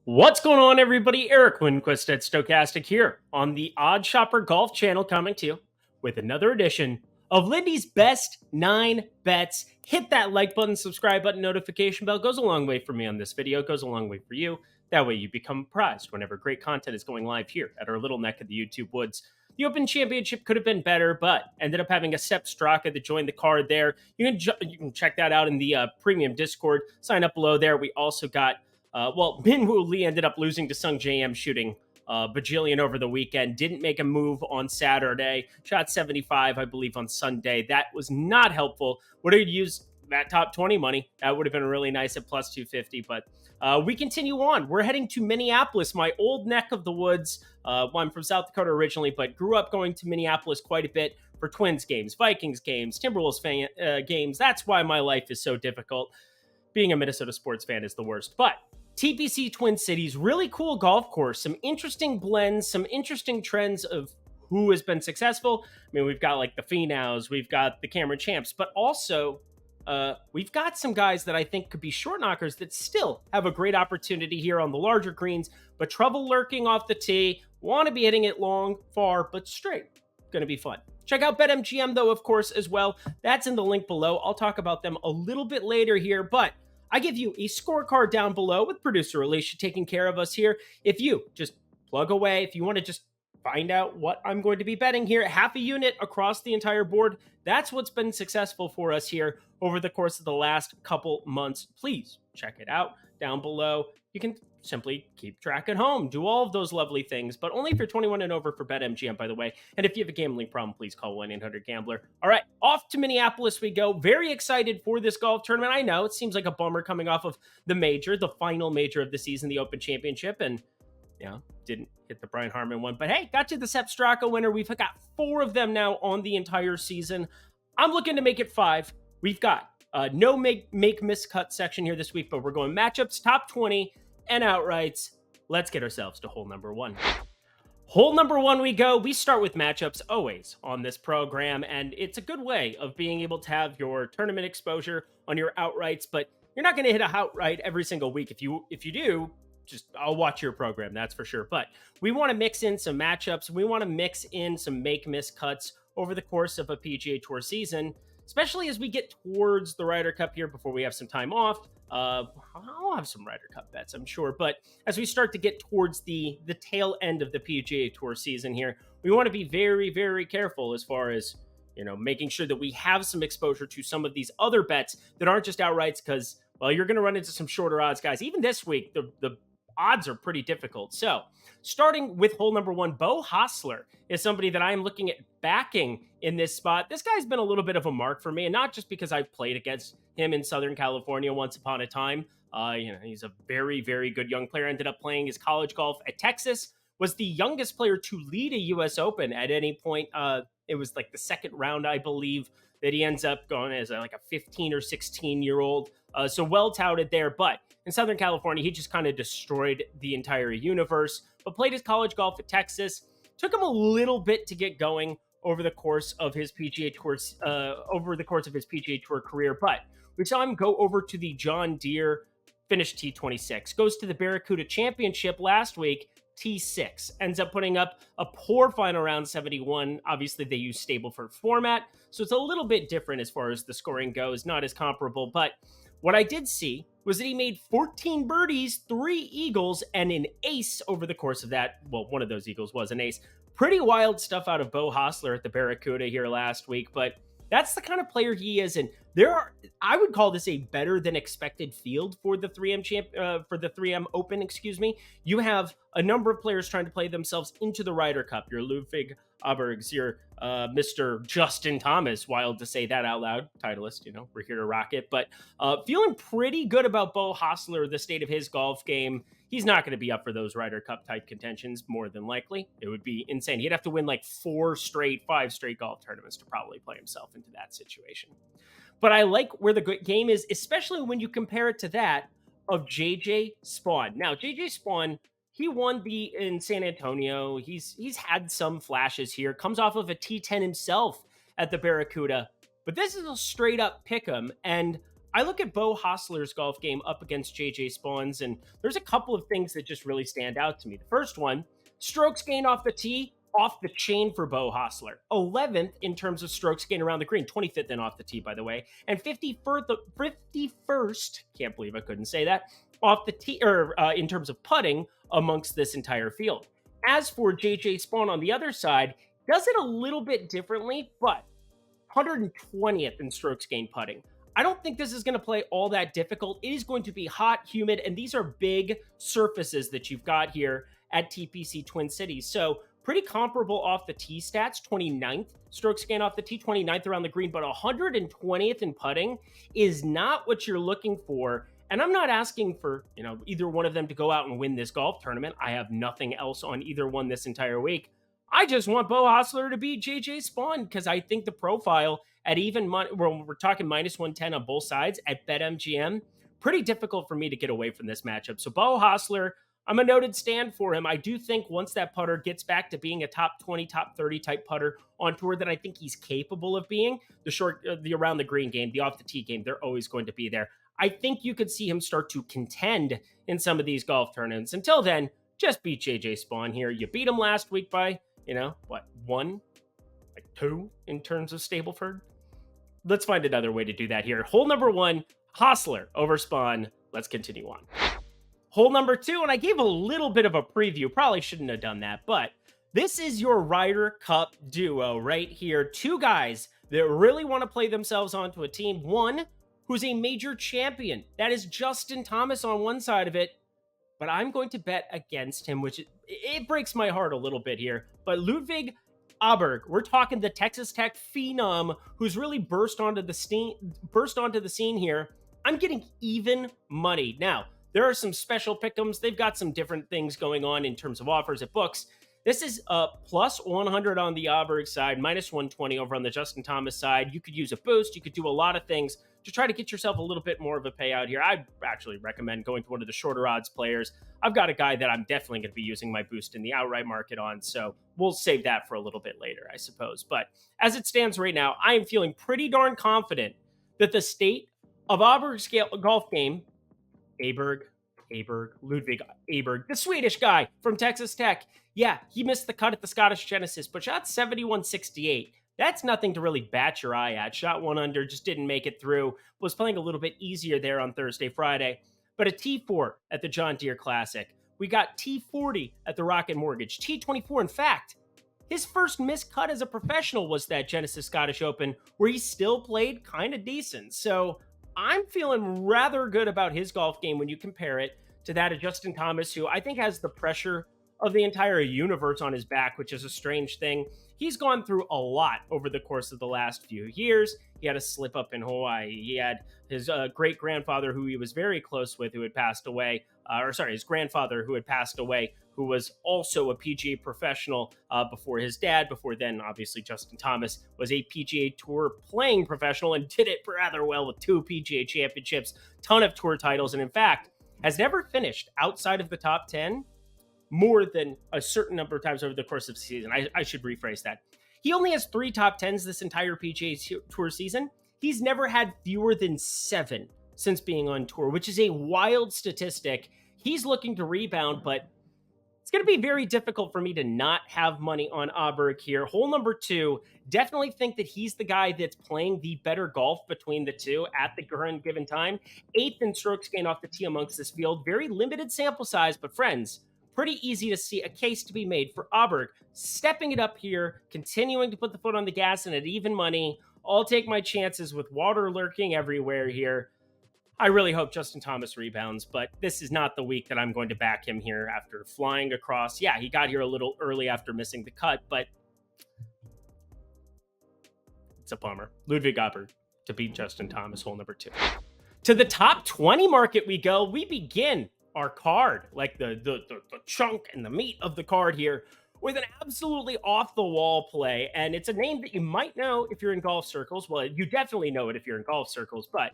What's going on, everybody? Lindquist at Stochastic here on the Odd Shopper Golf channel, coming to you with another edition of Lindy's Best 9 Bets. Hit that like button, subscribe button, notification bell. Goes a long way for me on this video. Goes a long way for you. That way you become apprised whenever great content is going live here at our little neck of the YouTube woods. The Open Championship could have been better, but ended up having a Sepp Straka that joined the card there. You can check that out in the premium Discord. Sign up below there. We also got Minwoo Lee ended up losing to Sung JM shooting bajillion over the weekend. Didn't make a move on Saturday. Shot 75, I believe, on Sunday. That was not helpful. Would have used that top 20 money. That would have been really nice at plus 250. But we continue on. We're heading to Minneapolis, my old neck of the woods. I'm from South Dakota originally, but grew up going to Minneapolis quite a bit for Twins games, Vikings games, Timberwolves games. That's why my life is so difficult. Being a Minnesota sports fan is the worst. But TPC Twin Cities, really cool golf course. Some interesting blends, some interesting trends of who has been successful. I mean, we've got like the Finaus, we've got the Cameron Champs, but also we've got some guys that I think could be short knockers that still have a great opportunity here on the larger greens, but trouble lurking off the tee. Want to be hitting it long, far, but straight. Going to be fun. Check out BetMGM, though, of course, as well. That's in the link below. I'll talk about them a little bit later here, but I give you a scorecard down below with producer Alicia taking care of us here. If you just plug away, if you want to just find out what I'm going to be betting here, half a unit across the entire board, that's what's been successful for us here over the course of the last couple months. Please check it out down below. You can simply keep track at home, do all of those lovely things, but only if you're 21 and over for BetMGM, by the way. And if you have a gambling problem, please call 1-800-GAMBLER. All right, off to Minneapolis we go. Very excited for this golf tournament. I know it seems like a bummer coming off of the major, the final major of the season, the Open Championship, and didn't hit the Brian Harman one. But hey, got to the Sepp Straka winner. We've got 4 of them now on the entire season. I'm looking to make it 5. We've got no make miscut section here this week, but we're going matchups, top 20, and outrights. Let's get ourselves to hole number 1. Hole number 1 we go. We start with matchups always on this program, and it's a good way of being able to have your tournament exposure on your outrights, but you're not going to hit a outright every single week. If you do, just I'll watch your program, that's for sure. But we want to mix in some matchups. We want to mix in some make-miss cuts over the course of a PGA Tour season, especially as we get towards the Ryder Cup here before we have some time off. I'll have some Ryder Cup bets, I'm sure. But as we start to get towards the tail end of the PGA Tour season here, we want to be very, very careful as far as, making sure that we have some exposure to some of these other bets that aren't just outrights, because, well, you're going to run into some shorter odds guys. Even this week, the odds are pretty difficult. So starting with hole number 1, Beau Hossler is somebody that I'm looking at backing in this spot. This guy's been a little bit of a mark for me, and not just because I've played against him in Southern California once upon a time. He's a very, very good young player. Ended up playing his college golf at Texas, was the youngest player to lead a U.S. Open at any point. It was like the second round, I believe, that he ends up going as like a 15 or 16-year-old. So well touted there, but in Southern California, he just kind of destroyed the entire universe, but played his college golf at Texas. Took him a little bit to get going over the course of his PGA Tour career, but we saw him go over to the John Deere, finish T26, goes to the Barracuda Championship last week, T6, ends up putting up a poor final round 71. Obviously, they use Stableford format, so it's a little bit different as far as the scoring goes, not as comparable, but what I did see was that he made 14 birdies, 3 eagles, and an ace over the course of that. Well, one of those eagles was an ace. Pretty wild stuff out of Beau Hossler at the Barracuda here last week, but that's the kind of player he is, and I would call this a better than expected field for the 3M Open, excuse me. You have a number of players trying to play themselves into the Ryder Cup. Your Ludvig, Albergs, your Mr. Justin Thomas, wild to say that out loud, Titleist, we're here to rock it, but feeling pretty good about Beau Hossler, the state of his golf game. He's not going to be up for those Ryder Cup type contentions, more than likely. It would be insane. He'd have to win like 5 straight golf tournaments to probably play himself into that situation. But I like where the game is, especially when you compare it to that of JJ Spaun. Now, JJ Spaun, he won in San Antonio. He's had some flashes here. Comes off of a T10 himself at the Barracuda. But this is a straight up pick 'em, and I look at Beau Hossler's golf game up against JJ Spaun's, and there's a couple of things that just really stand out to me. The first one, strokes gained off the tee, off the chain for Beau Hossler. 11th in terms of strokes gained around the green, 25th in off the tee, by the way, and 51st, can't believe I couldn't say that, off the tee, or in terms of putting amongst this entire field. As for JJ Spaun on the other side, does it a little bit differently, but 120th in strokes gained putting. I don't think this is going to play all that difficult. It is going to be hot, humid, and these are big surfaces that you've got here at TPC Twin Cities. So pretty comparable off the tee stats, 29th strokes gained off the tee, 29th around the green, but 120th in putting is not what you're looking for. And I'm not asking for, either one of them to go out and win this golf tournament. I have nothing else on either one this entire week. I just want Beau Hossler to beat JJ Spaun because I think the profile at even money, we're talking minus 110 on both sides at BetMGM, pretty difficult for me to get away from this matchup. So Beau Hossler, I'm a noted stand for him. I do think once that putter gets back to being a top 20, top 30 type putter on tour that I think he's capable of being, the around the green game, the off the tee game, they're always going to be there. I think you could see him start to contend in some of these golf tournaments. Until then, just beat JJ Spaun here. You beat him last week by, two in terms of Stableford. Let's find another way to do that here. Hole number 1, Hossler over Spaun. Let's continue on. Hole number 2, and I gave a little bit of a preview. Probably shouldn't have done that, but this is your Ryder Cup duo right here. Two guys that really want to play themselves onto a team. One who's a major champion. That is Justin Thomas on one side of it, but I'm going to bet against him, which it breaks my heart a little bit here. But Ludvig Alberg, we're talking the Texas Tech phenom who's really burst onto the scene here. I'm getting even money. Now, there are some special pick'ems. They've got some different things going on in terms of offers at books. This is plus 100 on the Alberg side, minus 120 over on the Justin Thomas side. You could use a boost. You could do a lot of things to try to get yourself a little bit more of a payout here. I'd actually recommend going to one of the shorter odds players. I've got a guy that I'm definitely going to be using my boost in the outright market on, so we'll save that for a little bit later, I suppose. But as it stands right now, I am feeling pretty darn confident that the state of Alberg's golf game, Ludvig Alberg, the Swedish guy from Texas Tech. Yeah, he missed the cut at the Scottish Genesis, but shot 71.68. That's nothing to really bat your eye at. Shot 1 under, just didn't make it through. Was playing a little bit easier there on Thursday, Friday. But a T4 at the John Deere Classic. We got T40 at the Rocket Mortgage. T24, in fact, his first missed cut as a professional was that Genesis Scottish Open, where he still played kind of decent. So I'm feeling rather good about his golf game when you compare it to that of Justin Thomas, who I think has the pressure of the entire universe on his back, which is a strange thing. He's gone through a lot over the course of the last few years. He had a slip up in Hawaii. He had his great-grandfather, who he was very close with, who had passed away. His grandfather, who had passed away, who was also a PGA professional before his dad. Before then, obviously, Justin Thomas was a PGA Tour playing professional and did it rather well with 2 PGA championships, ton of tour titles, and in fact, has never finished outside of the top 10 more than a certain number of times over the course of the season. I should rephrase that. He only has 3 top 10s this entire PGA Tour season. He's never had fewer than 7 since being on tour, which is a wild statistic. He's looking to rebound, but it's going to be very difficult for me to not have money on Alberg here. Hole number 2, definitely think that he's the guy that's playing the better golf between the two at the current given time. 8th in strokes gained off the tee amongst this field. Very limited sample size, but friends, pretty easy to see a case to be made for Alberg stepping it up here, continuing to put the foot on the gas and at even money. I'll take my chances with water lurking everywhere here. I really hope Justin Thomas rebounds, but this is not the week that I'm going to back him here after flying across. Yeah, he got here a little early after missing the cut, but it's a bummer. Ludvig Alberg to beat Justin Thomas, hole number 2. To the top 20 market we go. We begin our card, like the chunk and the meat of the card here, with an absolutely off-the-wall play, and it's a name that you might know if you're in golf circles. Well, you definitely know it if you're in golf circles, but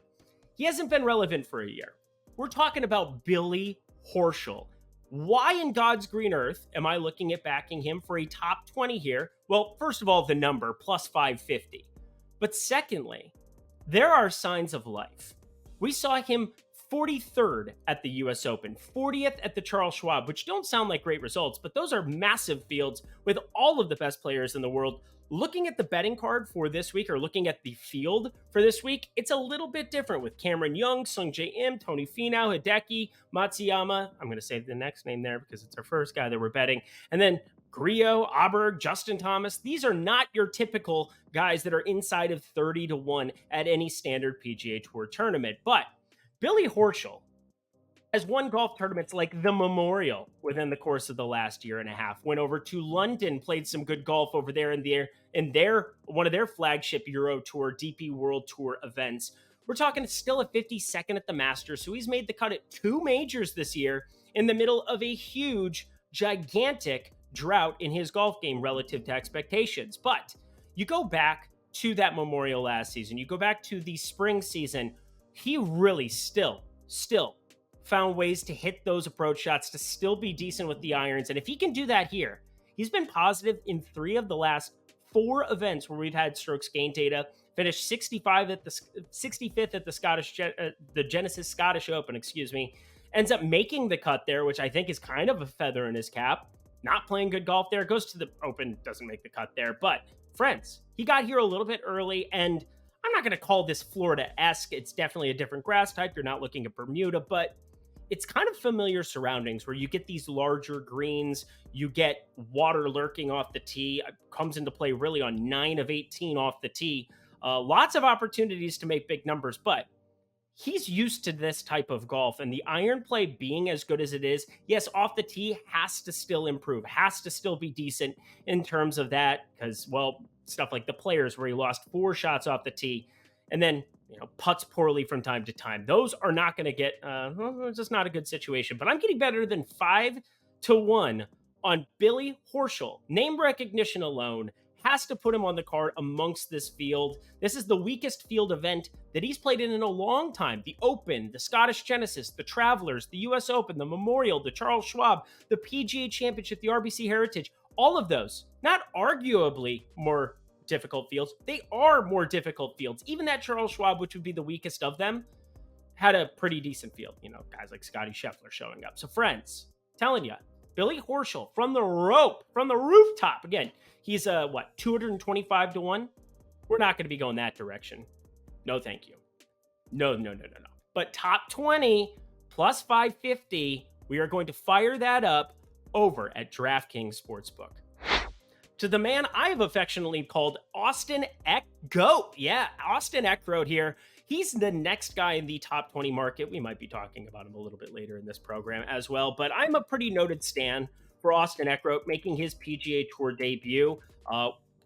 he hasn't been relevant for a year. We're talking about Billy Horschel. Why in God's green earth am I looking at backing him for a top 20 here? Well, first of all, the number, plus 550. But secondly, there are signs of life. We saw him 43rd at the US Open, 40th at the Charles Schwab, which don't sound like great results, but those are massive fields with all of the best players in the world. Looking at the betting card for this week, or looking at the field for this week, it's a little bit different with Cameron Young, Sung Jae Im, Tony Finau, Hideki, Matsuyama. I'm going to save the next name there because it's our first guy that we're betting. And then Griot, Alberg, Justin Thomas. These are not your typical guys that are inside of 30-1 at any standard PGA Tour tournament. But Billy Horschel has won golf tournaments like the Memorial within the course of the last year and a half. Went over to London, played some good golf over there in their one of their flagship Euro Tour, DP World Tour events. We're talking still a 52nd at the Masters, so he's made the cut at 2 majors this year in the middle of a huge, gigantic drought in his golf game relative to expectations. But you go back to that Memorial last season, you go back to the spring season, he really still found ways to hit those approach shots, to still be decent with the irons. And if he can do that here, he's been positive in 3 of the last 4 events where we've had strokes gain data. Finished 65 at the 65th at the Genesis Scottish Open, ends up making the cut there, which I think is kind of a feather in his cap. Not playing good golf there, goes to the Open, doesn't make the cut there. But friends, he got here a little bit early, and I'm not going to call this Florida-esque. It's definitely a different grass type. You're not looking at Bermuda, but it's kind of familiar surroundings where you get these larger greens, you get water lurking off the tee. It comes into play really on 9 of 18 off the tee. Lots of opportunities to make big numbers, but he's used to this type of golf, and the iron play being as good as it is, yes, off the tee has to still improve, has to still be decent in terms of that, because, well, stuff like the Players where he lost 4 shots off the tee and then putts poorly from time to time. Those are not going to get, it's just not a good situation. But I'm getting better than 5-1 on Billy Horschel. Name recognition alone has to put him on the card amongst this field. This is the weakest field event that he's played in a long time. The Open, the Scottish Genesis, the Travelers, the US Open, the Memorial, the Charles Schwab, the PGA Championship, the RBC Heritage, all of those, not arguably more difficult fields. They are more difficult fields. Even that Charles Schwab, which would be the weakest of them, had a pretty decent field. Guys like Scotty Scheffler showing up. So friends, telling you, Billy Horschel from the rooftop. Again, he's 225-1. We're not going to be going that direction. No, thank you. No. But top 20 plus 550, we are going to fire that up over at DraftKings Sportsbook. To the man I have affectionately called Austin Eckroat. Yeah, Austin Eckroat here. He's the next guy in the top 20 market. We might be talking about him a little bit later in this program as well, but I'm a pretty noted stan for Austin Eckroat making his PGA Tour debut,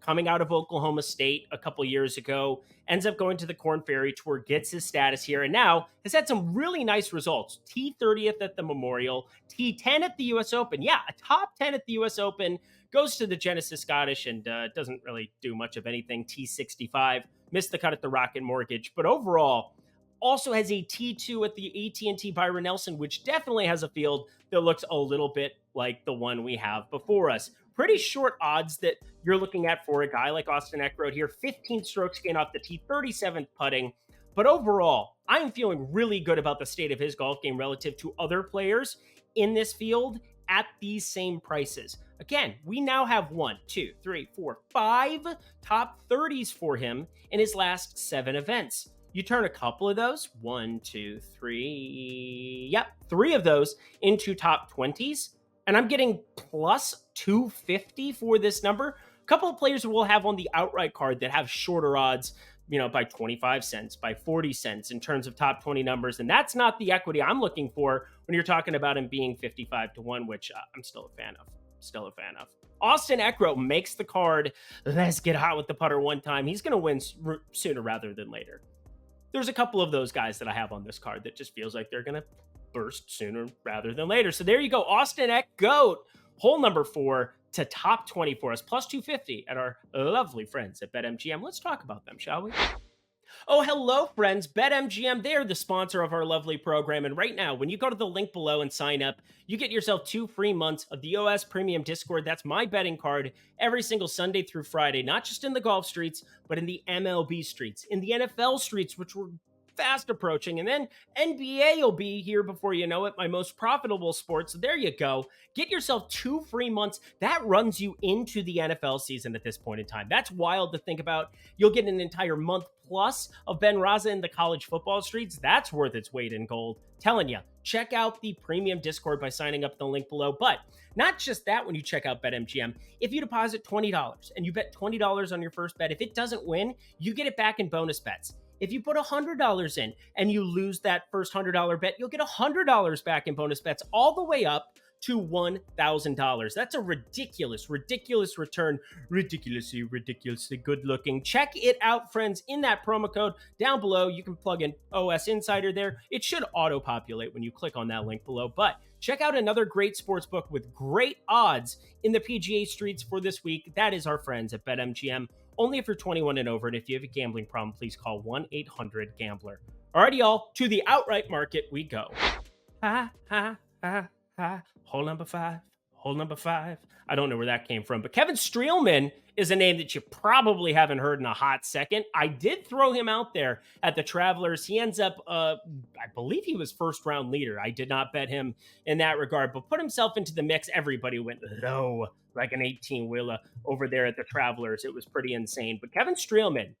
coming out of Oklahoma State a couple years ago, ends up going to the Korn Ferry Tour, gets his status here, and now has had some really nice results. T30th at the Memorial, T10 at the US Open. Yeah, a top 10 at the US Open. Goes to the Genesis Scottish and doesn't really do much of anything. T65, missed the cut at the Rocket Mortgage, but overall also has a T2 at the AT&T Byron Nelson, which definitely has a field that looks a little bit like the one we have before us. Pretty short odds that you're looking at for a guy like Austin Eckroat here. 15 strokes gain off the tee, 37th putting. But overall, I'm feeling really good about the state of his golf game relative to other players in this field at these same prices. Again, we now have 5 top 30s for him in his last 7 events. You turn a couple of those, 3 of those into top 20s, and I'm getting plus 250 for this number. A couple of players will have on the outright card that have shorter odds, by 25 cents, by 40 cents in terms of top 20 numbers. And that's not the equity I'm looking for when you're talking about him being 55-1, which I'm still a fan of. Austin Eckroat makes the card. Let's get hot with the putter one time. He's going to win sooner rather than later. There's a couple of those guys that I have on this card that just feels like they're going to burst sooner rather than later. So there you go. Austin Eckroat, hole number 4 to top 20 for us, plus 250 at our lovely friends at BetMGM. Let's talk about them, shall we? Oh, hello, friends. BetMGM, they're the sponsor of our lovely program. And right now, when you go to the link below and sign up, you get yourself 2 free months of the OS Premium Discord. That's my betting card every single Sunday through Friday, not just in the golf streets, but in the MLB streets, in the NFL streets, which we're fast approaching. And then NBA will be here before you know it, my most profitable sport. So there you go. Get yourself 2 free months. That runs you into the NFL season at this point in time. That's wild to think about. You'll get an entire month plus of Ben Raza in the college football streets. That's worth its weight in gold. Telling you, check out the premium Discord by signing up the link below. But not just that, when you check out BetMGM, if you deposit $20 and you bet $20 on your first bet, if it doesn't win, you get it back in bonus bets. If you put $100 in and you lose that first $100 bet, you'll get $100 back in bonus bets, all the way up to $1,000. That's a ridiculous return. Ridiculously good looking. Check it out, friends, in that promo code down below. You can plug in OS Insider there. It should auto-populate when you click on that link below. But check out another great sports book with great odds in the PGA streets for this week. That is our friends at BetMGM. Only if you're 21 and over, and if you have a gambling problem, please call 1-800-GAMBLER. Alrighty, y'all, to the outright market we go. Hole number five. I don't know where that came from, but Kevin Streelman is a name that you probably haven't heard in a hot second. I did throw him out there at the Travelers. He ends up, I believe he was first round leader. I did not bet him in that regard, but put himself into the mix. Everybody went low, like an 18-wheeler over there at the Travelers. It was pretty insane. But Kevin Streelman,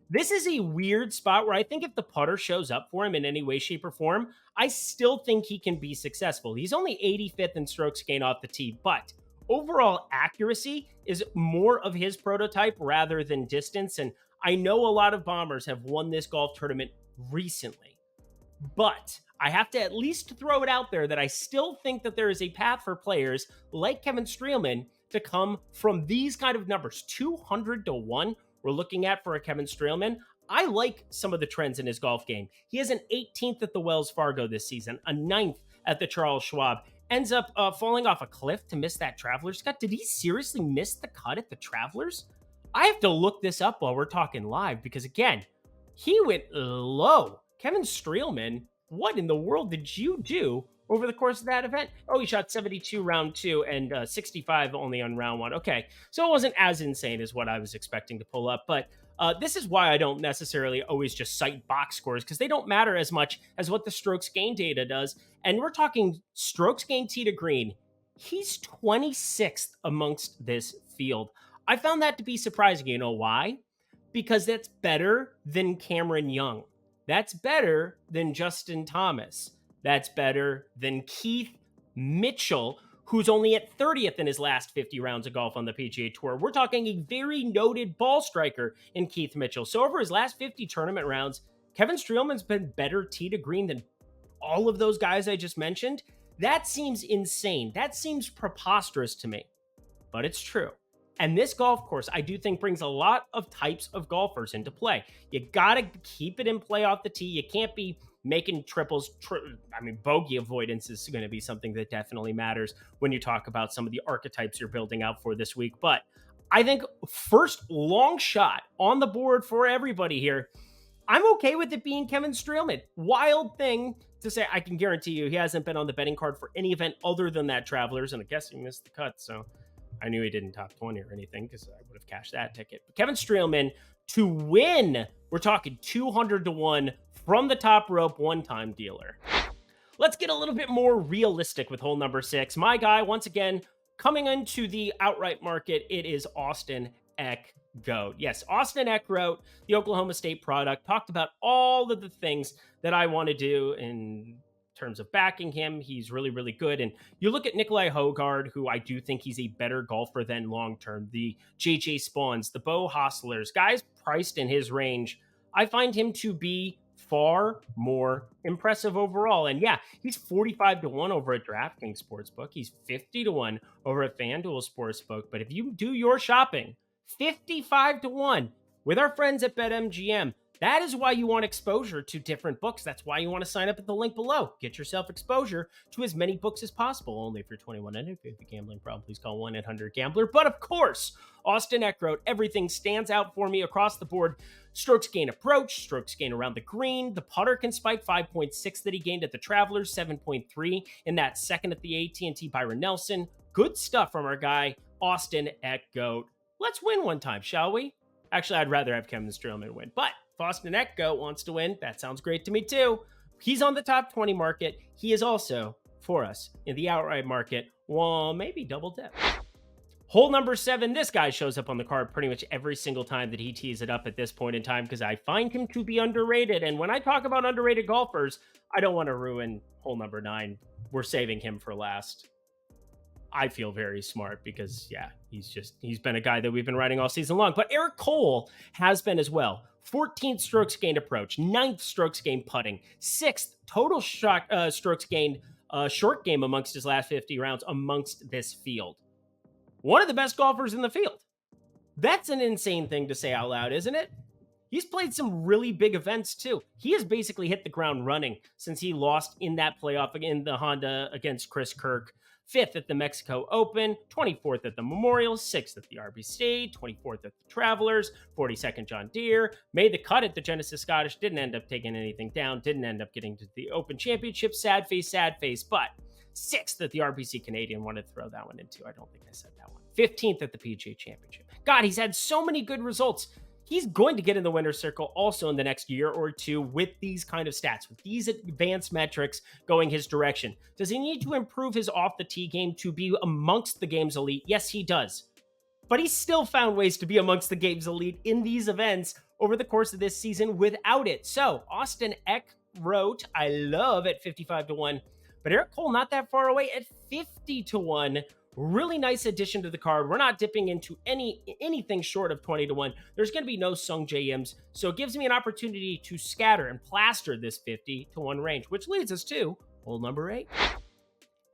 this is a weird spot where I think if the putter shows up for him in any way, shape, or form, I still think he can be successful. He's only 85th in strokes gained off the tee, but overall accuracy is more of his prototype rather than distance. And I know a lot of bombers have won this golf tournament recently, but I have to at least throw it out there that I still think that there is a path for players like Kevin Streelman to come from these kind of numbers. 200-1 we're looking at for a Kevin Streelman. I like some of the trends in his golf game. He has an 18th at the Wells Fargo this season, a 9th at the Charles Schwab. Ends up falling off a cliff to miss that Travelers cut. Did he seriously miss the cut at the Travelers? I have to look this up while we're talking live because, again, he went low. Kevin Streelman, what in the world did you do over the course of that event? Oh, he shot 72 round 2 and 65 only on round 1. Okay, so it wasn't as insane as what I was expecting to pull up, but this is why I don't necessarily always just cite box scores, because they don't matter as much as what the strokes gain data does. And we're talking strokes gain tee to green. He's 26th amongst this field. I found that to be surprising. You know why? Because that's better than Cameron Young. That's better than Justin Thomas. That's better than Keith Mitchell, who's only at 30th in his last 50 rounds of golf on the PGA Tour. We're talking a very noted ball striker in Keith Mitchell. So over his last 50 tournament rounds, Kevin Streelman's been better tee to green than all of those guys I just mentioned. That seems insane. That seems preposterous to me, but it's true. And this golf course, I do think, brings a lot of types of golfers into play. You got to keep it in play off the tee. You can't be making triples. Bogey avoidance is going to be something that definitely matters when you talk about some of the archetypes you're building out for this week. But I think first long shot on the board for everybody here, I'm okay with it being Kevin Streelman. Wild thing to say. I can guarantee you he hasn't been on the betting card for any event other than that Travelers, and I guess he missed the cut, so I knew he didn't top 20 or anything because I would have cashed that ticket. But Kevin Streelman to win, we're talking 200-1 from the top rope, one-time dealer. Let's get a little bit more realistic with hole number 6. My guy, once again, coming into the outright market, it is Austin Eckroat. Yes, Austin Eckroat, the Oklahoma State product, talked about all of the things that I want to do in terms of backing him. He's really, really good. And you look at Nikolai Hogard, who I do think he's a better golfer than long-term, the JJ Spauns, the Beau Hosslers, guys priced in his range. I find him to be far more impressive overall. And yeah, he's 45-1 over at DraftKings Sportsbook. He's 50-1 over at FanDuel Sportsbook. But if you do your shopping, 55-1 with our friends at BetMGM. That is why you want exposure to different books. That's why you want to sign up at the link below. Get yourself exposure to as many books as possible. Only if you're 21 and if you have a gambling problem, please call 1-800-GAMBLER. But of course, Austin Eckroat, everything stands out for me across the board. Strokes gain approach, strokes gain around the green. The putter can spike 5.6 that he gained at the Travelers, 7.3 in that second at the AT&T Byron Nelson. Good stuff from our guy, Austin Eckroat. Let's win one time, shall we? Actually, I'd rather have Kevin Streelman win, but Poston Eckroat wants to win. That sounds great to me too. He's on the top 20 market. He is also, for us, in the outright market. Well, maybe double dip. Hole number 7, this guy shows up on the card pretty much every single time that he tees it up at this point in time because I find him to be underrated. And when I talk about underrated golfers, I don't want to ruin hole number 9. We're saving him for last. I feel very smart because, yeah, he's been a guy that we've been riding all season long. But Eric Cole has been as well. 14th strokes gained approach, 9th strokes gained putting, 6th total strokes gained short game amongst his last 50 rounds amongst this field. One of the best golfers in the field. That's an insane thing to say out loud, isn't it? He's played some really big events too. He has basically hit the ground running since he lost in that playoff in the Honda against Chris Kirk. 5th at the Mexico Open, 24th at the Memorial, 6th at the RBC, 24th at the Travelers, 42nd John Deere, made the cut at the Genesis Scottish, didn't end up taking anything down, didn't end up getting to the Open Championship, sad face, but 6th at the RBC Canadian, wanted to throw that one in too. I don't think I said that one. 15th at the PGA Championship. God, he's had so many good results. He's going to get in the winner's circle also in the next year or two with these kind of stats, with these advanced metrics going his direction. Does he need to improve his off-the-tee game to be amongst the game's elite? Yes, he does. But he's still found ways to be amongst the game's elite in these events over the course of this season without it. So, Poston Eckroat, I love at 55-1, but Eric Cole not that far away at 50-1. Really nice addition to the card. We're not dipping into anything short of 20-1. There's going to be no Sung JMs, so it gives me an opportunity to scatter and plaster this 50-1 range, which leads us to hole number 8.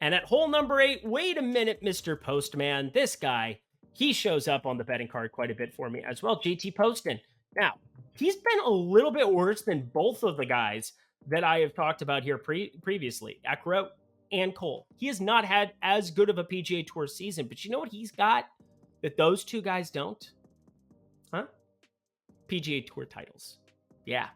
And at hole number 8, wait a minute, Mr. Postman. This guy, he shows up on the betting card quite a bit for me as well, JT Poston. Now, he's been a little bit worse than both of the guys that I have talked about here previously, Eckroat and Cole. He has not had as good of a PGA Tour season, but you know what he's got that those two guys don't? Huh? PGA Tour titles. Yeah.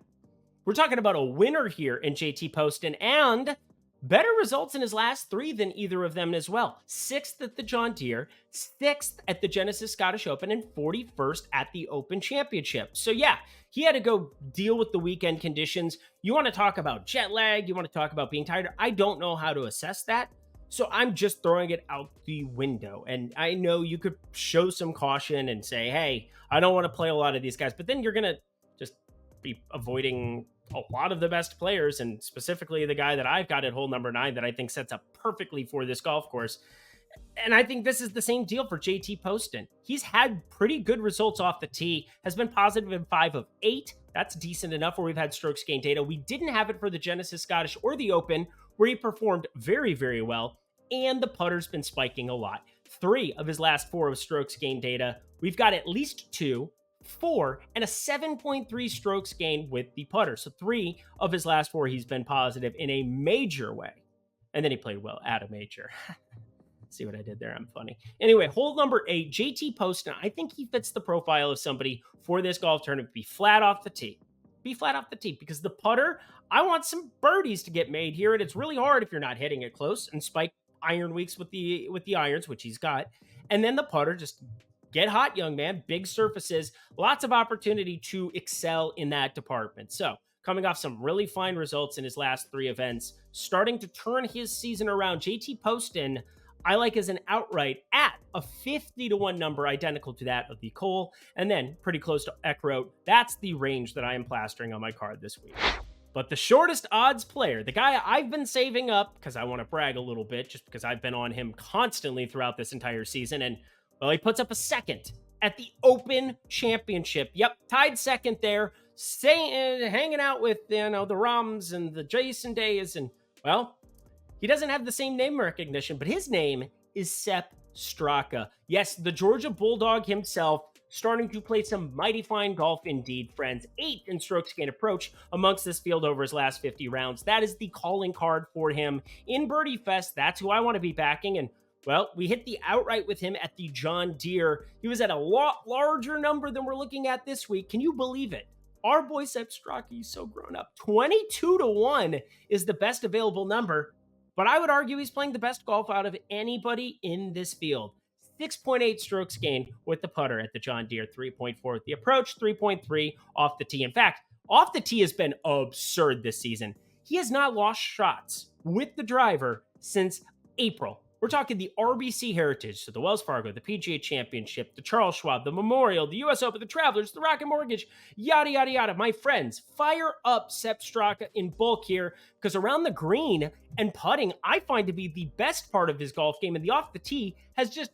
We're talking about a winner here in JT Poston and better results in his last 3 than either of them as well. 6th at the John Deere, 6th at the Genesis Scottish Open, and 41st at the Open Championship. So yeah, he had to go deal with the weekend conditions. You want to talk about jet lag, you want to talk about being tired. I don't know how to assess that, so I'm just throwing it out the window. And I know you could show some caution and say, hey, I don't want to play a lot of these guys, but then you're going to just be avoiding a lot of the best players, and specifically the guy that I've got at hole number 9 that I think sets up perfectly for this golf course. And I think this is the same deal for JT Poston. He's had pretty good results off the tee, has been positive in 5 of 8. That's decent enough where we've had strokes gain data. We didn't have it for the Genesis Scottish or the Open, where he performed very, very well. And the putter's been spiking a lot. 3 of his last 4 of strokes gain data. We've got at least 2, 4, and a 7.3 strokes gained with the putter. So 3 of his last 4, he's been positive in a major way. And then he played well at a major. See what I did there? I'm funny. Anyway, hole number 8, JT Poston. I think he fits the profile of somebody for this golf tournament. Be flat off the tee. Be flat off the tee, because the putter, I want some birdies to get made here, and it's really hard if you're not hitting it close and spike iron weeks with the irons, which he's got. And then the putter, just get hot, young man. Big surfaces, lots of opportunity to excel in that department. So, coming off some really fine results in his last 3 events, starting to turn his season around, JT Poston, I like as an outright at a 50-1 number, identical to that of the Cole, and then pretty close to Eckroat. That's the range that I am plastering on my card this week. But the shortest odds player, the guy I've been saving up because I want to brag a little bit, just because I've been on him constantly throughout this entire season, and well, he puts up a 2nd at the Open Championship. Yep, tied 2nd there, hanging out with, the Roms and the Jason Days, and well, he doesn't have the same name recognition, but his name is Sepp Straka. Yes, the Georgia Bulldog himself, starting to play some mighty fine golf indeed, friends. 8th in strokes gained approach amongst this field over his last 50 rounds. That is the calling card for him in Birdie Fest. That's who I want to be backing. And well, we hit the outright with him at the John Deere. He was at a lot larger number than we're looking at this week. Can you believe it? Our boy Sepp Straka, he's so grown up. 22-1 is the best available number. But I would argue he's playing the best golf out of anybody in this field. 6.8 strokes gained with the putter at the John Deere, 3.4 at the approach, 3.3 off the tee. In fact, Off the tee has been absurd this season. He has not lost shots with the driver since April. We're talking the RBC Heritage, so the Wells Fargo, the PGA Championship, the Charles Schwab, the Memorial, the US Open, the Travelers, the Rocket Mortgage, yada, yada, yada. My friends, fire up Sepp Straka in bulk here, because around the green and putting, I find to be the best part of his golf game, and the off the tee has just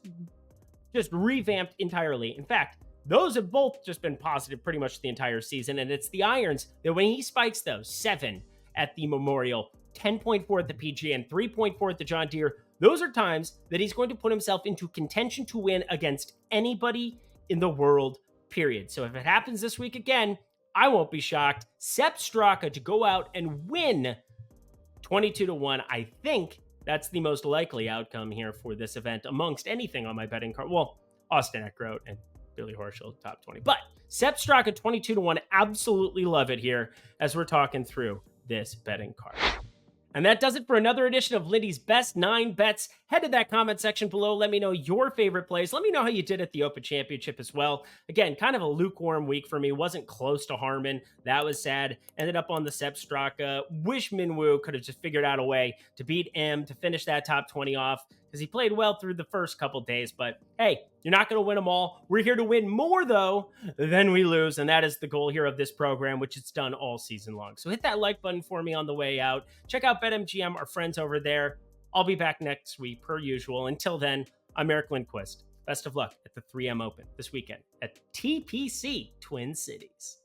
revamped entirely. In fact, those have both just been positive pretty much the entire season, and it's the irons that when he spikes those, 7 at the Memorial, 10.4 at the PGA, and 3.4 at the John Deere, those are times that he's going to put himself into contention to win against anybody in the world, period. So if it happens this week again, I won't be shocked. Sepp Straka to go out and win 22-1. I think that's the most likely outcome here for this event amongst anything on my betting card. Well, Austin Eckroat and Billy Horschel, top 20. But Sepp Straka 22-1, absolutely love it here as we're talking through this betting card. And that does it for another edition of Lindy's Best 9 Bets. Head to that comment section below. Let me know your favorite plays. Let me know how you did at the Open Championship as well. Again, kind of a lukewarm week for me. Wasn't close to Harmon. That was sad. Ended up on the Sepp Straka. Wish Minwoo could have just figured out a way to beat M to finish that top 20 off, because he played well through the first couple days. But hey, you're not going to win them all. We're here to win more, though, than we lose. And that is the goal here of this program, which it's done all season long. So hit that like button for me on the way out. Check out BetMGM, our friends over there. I'll be back next week, per usual. Until then, I'm Eric Lindquist. Best of luck at the 3M Open this weekend at TPC Twin Cities.